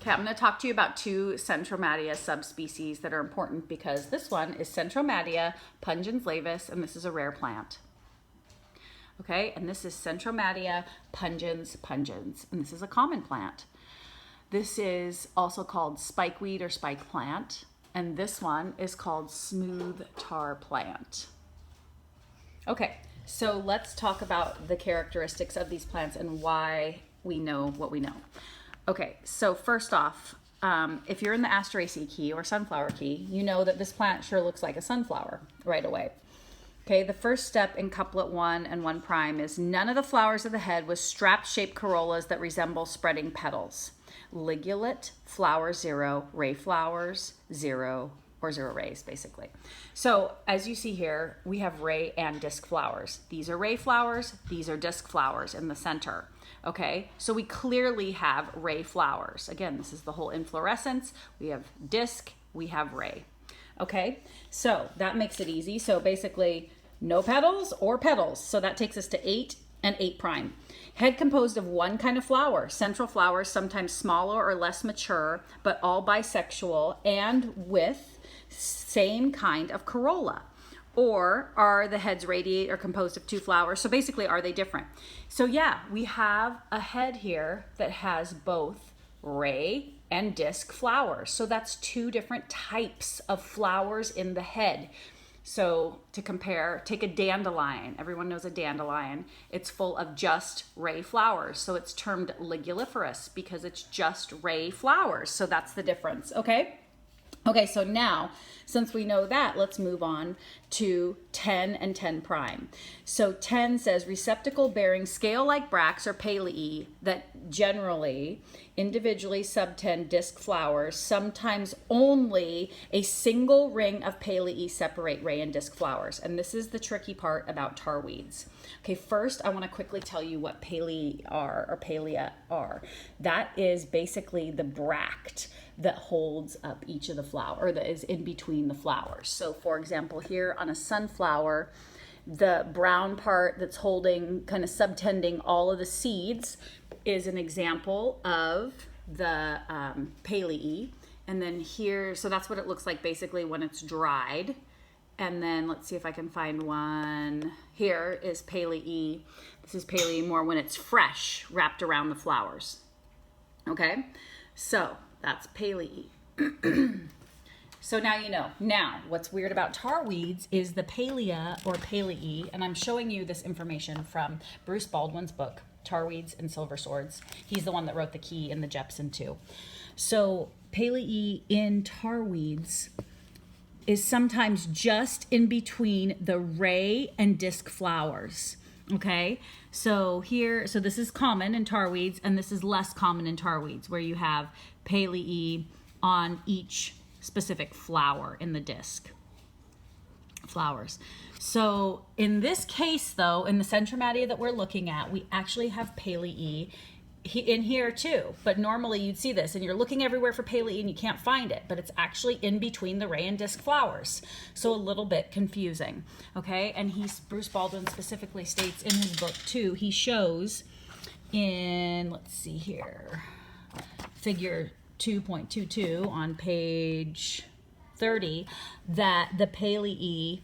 Okay, I'm going to talk to you about two Centromadia subspecies that are important because this one is Centromadia pungens laevis, and this is a rare plant. Okay, and this is Centromadia pungens, and this is a common plant. This is also called spikeweed or spike plant, and this one is called smooth tar plant. Okay, so let's talk about the characteristics of these plants and why we know what we know. Okay, so first off, if you're in the Asteraceae key or sunflower key, you know that this plant sure looks like a sunflower right away. Okay, the first step in couplet 1 and 1 prime is none of the flowers of the head with strap-shaped corollas that resemble spreading petals. Ligulate, flower 0, ray flowers 0, or 0 rays, basically. So as you see here, we have ray and disc flowers. These are ray flowers, these are disc flowers in the center. Okay, so we clearly have ray flowers. Again, this is the whole inflorescence. We have disc, we have ray. Okay, so that makes it easy. So basically, no petals or petals. So that takes us to 8 and 8 prime. Head composed of one kind of flower. Central flowers, sometimes smaller or less mature, but all bisexual and with same kind of corolla. Or are the heads radiate or composed of 2 flowers? So basically, are they different? So yeah, we have a head here that has both ray and disc flowers. So that's 2 different types of flowers in the head. So to compare, take a dandelion. Everyone knows a dandelion. It's full of just ray flowers. So it's termed liguliferous because it's just ray flowers. So that's the difference, okay? Okay, so now, since we know that, let's move on to 10 and 10 prime. So 10 says receptacle bearing scale-like bracts or palei that generally individually subtend disc flowers, sometimes only a single ring of palei separate ray and disc flowers. And this is the tricky part about tar weeds. Okay, first I want to quickly tell you what palei are, or palea are. That is basically the bract that holds up each of the flower, or that is in between the flowers. So for example, here on a sunflower, the brown part that's holding, kind of subtending all of the seeds is an example of the palei. And then here, so that's what it looks like basically when it's dried. And then let's see if I can find one. Here is palei. This is palei more when it's fresh, wrapped around the flowers. Okay, so that's palei. So now you know. Now, what's weird about tar weeds is the palea or palei, and I'm showing you this information from Bruce Baldwin's book, Tar Weeds and Silver Swords. He's the one that wrote the key in the Jepson too. So palei in tar weeds is sometimes just in between the ray and disc flowers. Okay, so here, so this is common in tar weeds, and this is less common in tar weeds, where you have palei on each specific flower in the disc flowers. So in this case, though, in the Centromadia that we're looking at, we actually have palei in here too, but normally you'd see this and you're looking everywhere for palei and you can't find it, but it's actually in between the ray and disc flowers. So a little bit confusing, okay? And Bruce Baldwin specifically states in his book too, he shows in, let's see here, figure 2.22 on page 30, that the palei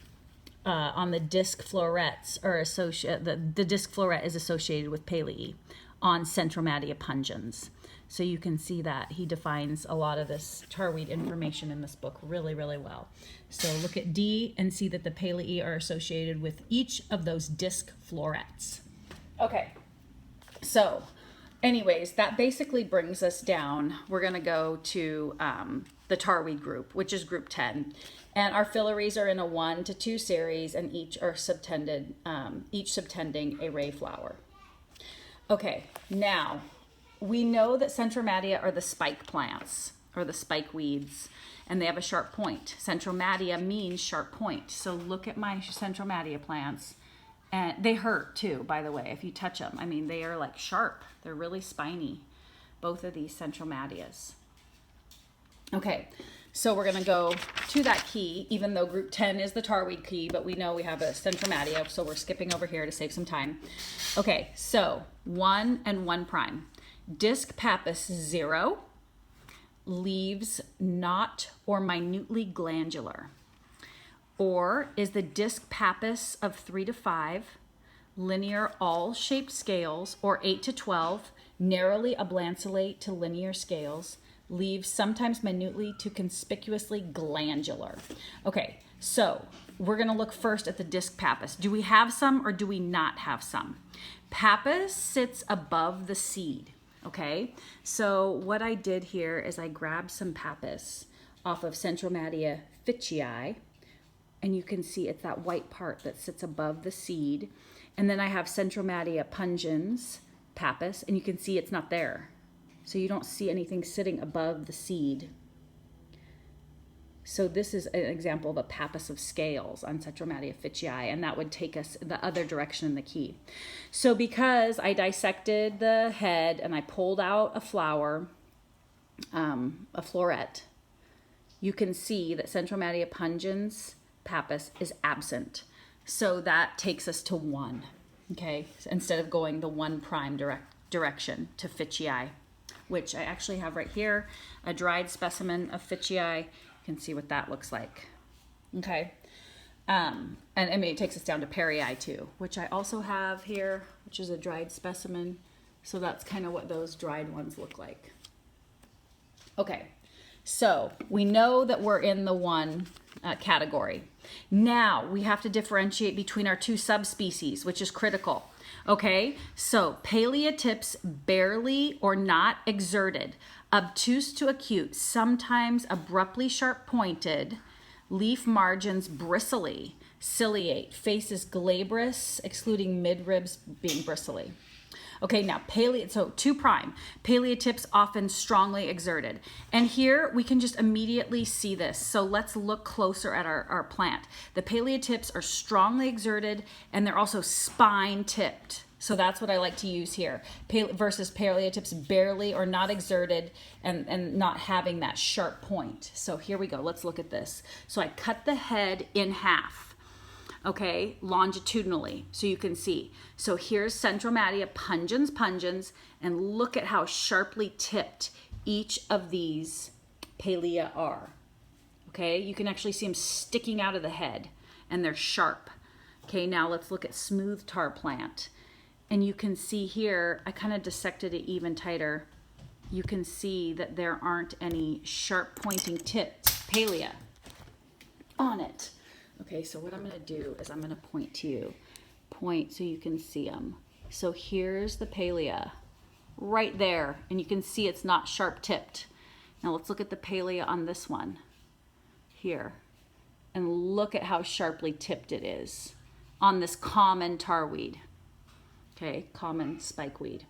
on the disc florets are associated, the disc floret is associated with palei on Centromadia pungens. So you can see that he defines a lot of this tarweed information in this book really, really well. So look at D and see that the palei are associated with each of those disc florets. Okay, so anyways, that basically brings us down. We're gonna go to the tarweed group, which is group 10. And our filaries are in a 1 to 2 series, and each are subtended, each subtending a ray flower. Okay, now we know that Centromadia are the spike plants or the spike weeds, and they have a sharp point. Centromadia means sharp point. So look at my Centromadia plants, and they hurt too, by the way, if you touch them. I mean, they are like sharp. They're really spiny, both of these Centromadias. Okay, so we're gonna go to that key, even though group 10 is the tarweed key, but we know we have a Centromadia, so we're skipping over here to save some time. Okay, so 1 and 1 prime. Disc pappus 0, leaves not or minutely glandular? Or is the disc pappus of 3 to 5, linear all-shaped scales, or 8 to 12, narrowly oblanceolate to linear scales, leaves sometimes minutely to conspicuously glandular? Okay, so we're gonna look first at the disc pappus. Do we have some or do we not have some? Pappus sits above the seed, okay? So what I did here is I grabbed some pappus off of Centromadia ficii, and you can see it's that white part that sits above the seed. And then I have Centromadia pungens pappus, and you can see it's not there. So you don't see anything sitting above the seed. So this is an example of a pappus of scales on Centromadia ficii, and that would take us the other direction in the key. So because I dissected the head and I pulled out a flower, a floret, you can see that Centromadia pungens pappus is absent. So that takes us to 1, okay? Instead of going the 1' direction to ficii, which I actually have right here, a dried specimen of ficii. You can see what that looks like, okay? And I mean, it takes us down to perii too, which I also have here, which is a dried specimen. So that's kind of what those dried ones look like. Okay, so we know that we're in the 1 category. Now we have to differentiate between our 2 subspecies, which is critical. Okay, so paleotips barely or not exerted, obtuse to acute, sometimes abruptly sharp pointed, leaf margins bristly, ciliate, faces glabrous, excluding midribs being bristly. Okay, now so 2', paleotips often strongly exerted. And here we can just immediately see this. So let's look closer at our plant. The paleotips are strongly exerted and they're also spine tipped. So that's what I like to use here. Versus paleotips barely or not exerted and not having that sharp point. So here we go, let's look at this. So I cut the head in half. Okay, longitudinally, so you can see. So here's Centromadia pungens, and look at how sharply tipped each of these palea are. Okay, you can actually see them sticking out of the head, and they're sharp. Okay, now let's look at smooth tarplant. And you can see here, I kind of dissected it even tighter. You can see that there aren't any sharp pointing tipped palea on it. Okay, so what I'm going to do is I'm going to point to you. Point so you can see them. So here's the palea right there, and you can see it's not sharp tipped. Now let's look at the palea on this one here, and look at how sharply tipped it is on this common tarweed. Okay, common spikeweed.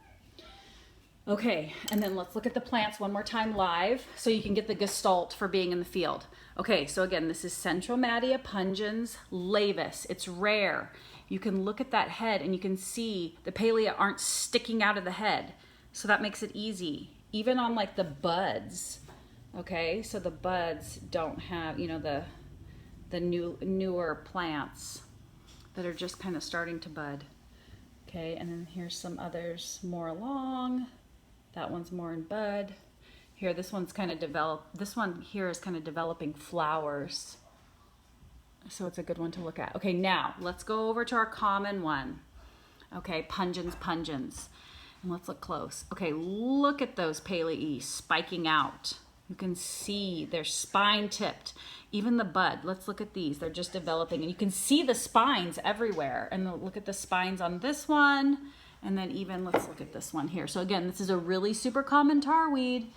Okay, and then let's look at the plants one more time live so you can get the gestalt for being in the field. Okay, so again, this is Centromadia pungens laevis. It's rare. You can look at that head and you can see the palea aren't sticking out of the head. So that makes it easy. Even on like the buds, okay? So the buds don't have, you know, the newer plants that are just kind of starting to bud. Okay, and then here's some others more along. That one's more in bud. Here, this one's kind of this one here is kind of developing flowers. So it's a good one to look at. Okay, now let's go over to our common one. Okay, pungens. And let's look close. Okay, look at those palea spiking out. You can see they're spine tipped. Even the bud, let's look at these. They're just developing and you can see the spines everywhere. And look at the spines on this one. And then even, let's look at this one here. So again, this is a really super common tarweed.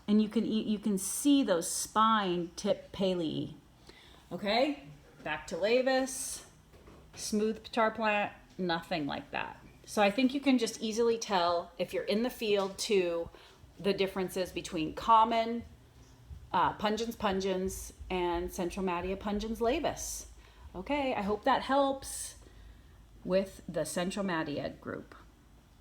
And you can see those spine tip palea. Okay, back to laevis, smooth tarplant, nothing like that. So I think you can just easily tell if you're in the field too, the differences between common pungens and Centromadia pungens laevis. Okay, I hope that helps with the Centromadia group.